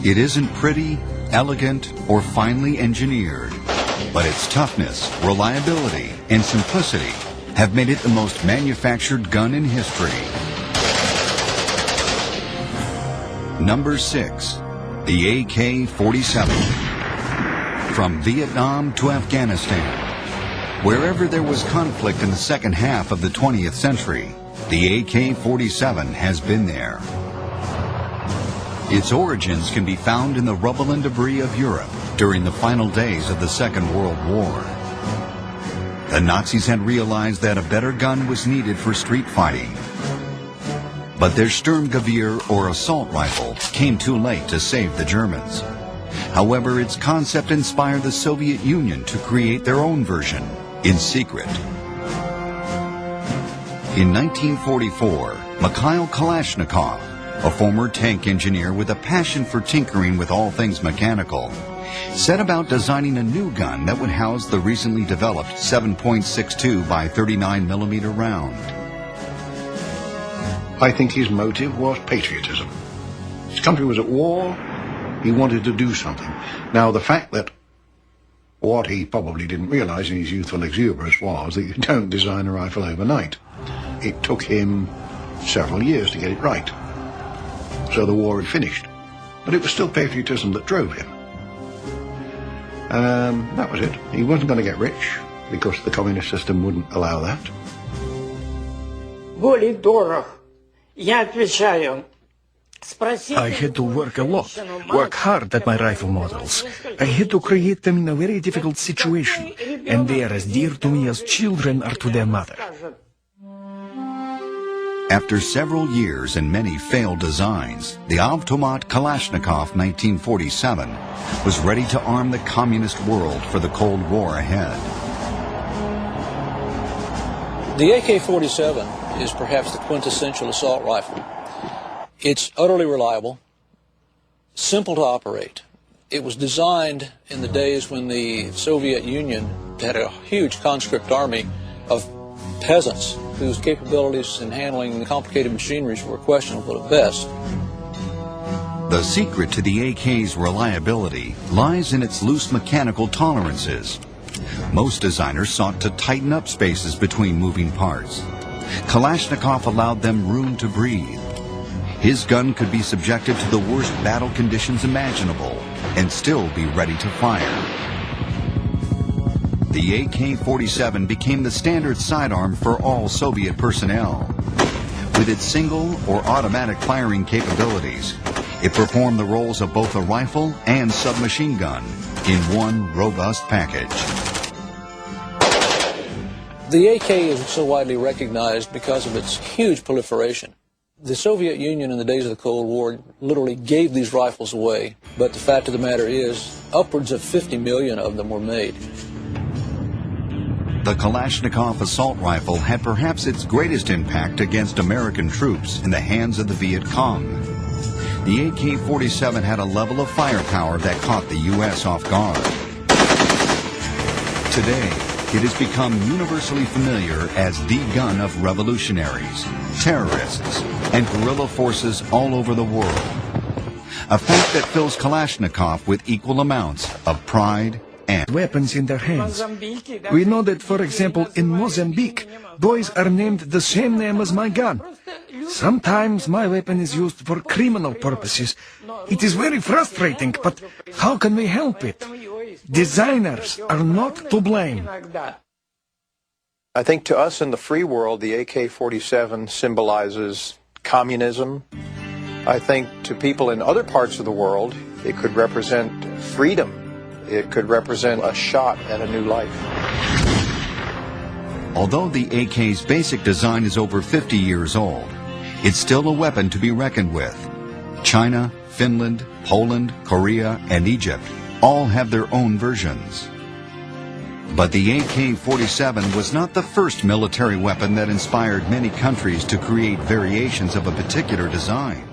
It isn't pretty, elegant, or finely engineered, but its toughness, reliability, and simplicity have made it the most manufactured gun in history. Number 6. The AK-47. From Vietnam to Afghanistan, wherever there was conflict in the second half of the 20th century, the AK-47 has been there. Its origins can be found in the rubble and debris of Europe during the final days of the Second World War. The Nazis had realized that a better gun was needed for street fighting. But their Sturmgewehr, or assault rifle, came too late to save the Germans. However, its concept inspired the Soviet Union to create their own version, in secret. In 1944, Mikhail Kalashnikov, a former tank engineer with a passion for tinkering with all things mechanical, set about designing a new gun that would house the recently developed 7.62 by 39 millimeter round. I think his motive was patriotism. His country was at war. He wanted to do something. Now, the fact that what he probably didn't realize in his youthful exuberance was that you don't design a rifle overnight. It took him several years to get it right. So the war had finished. But it was still patriotism that drove him. That was it. He wasn't going to get rich because the communist system wouldn't allow that. Более дорог. Я отвечаю. I had to work a lot, work hard at my rifle models. I had to create them in a very difficult situation, and they are as dear to me as children are to their mother. After several years and many failed designs, the Avtomat Kalashnikov 1947 was ready to arm the communist world for the Cold War ahead. The AK-47 is perhaps the quintessential assault rifle. It's utterly reliable, simple to operate. It was designed in the days when the Soviet Union had a huge conscript army of peasants whose capabilities in handling complicated machineries were questionable at best. The secret to the AK's reliability lies in its loose mechanical tolerances. Most designers sought to tighten up spaces between moving parts. Kalashnikov allowed them room to breathe. His gun could be subjected to the worst battle conditions imaginable and still be ready to fire. The AK-47 became the standard sidearm for all Soviet personnel. With its single or automatic firing capabilities, it performed the roles of both a rifle and submachine gun in one robust package. The AK is so widely recognized because of its huge proliferation. The Soviet Union in the days of the Cold War literally gave these rifles away, but the fact of the matter is, upwards of 50 million of them were made. The Kalashnikov assault rifle had perhaps its greatest impact against American troops in the hands of the Viet Cong. The AK-47 had a level of firepower that caught the U.S. off guard. Today, it has become universally familiar as the gun of revolutionaries, terrorists, and guerrilla forces all over the world. A fact that fills Kalashnikov with equal amounts of pride and weapons in their hands. We know that, for example, in Mozambique, boys are named the same name as my gun. Sometimes my weapon is used for criminal purposes. It is very frustrating, but how can we help it? Designers are not to blame. I think to us in the free world, the AK-47 symbolizes communism. I think to people in other parts of the world, it could represent freedom. It could represent a shot at a new life. Although the AK's basic design is over 50 years old, it's still a weapon to be reckoned with. China, Finland, Poland, Korea, and Egypt all have their own versions. But the AK-47 was not the first military weapon that inspired many countries to create variations of a particular design.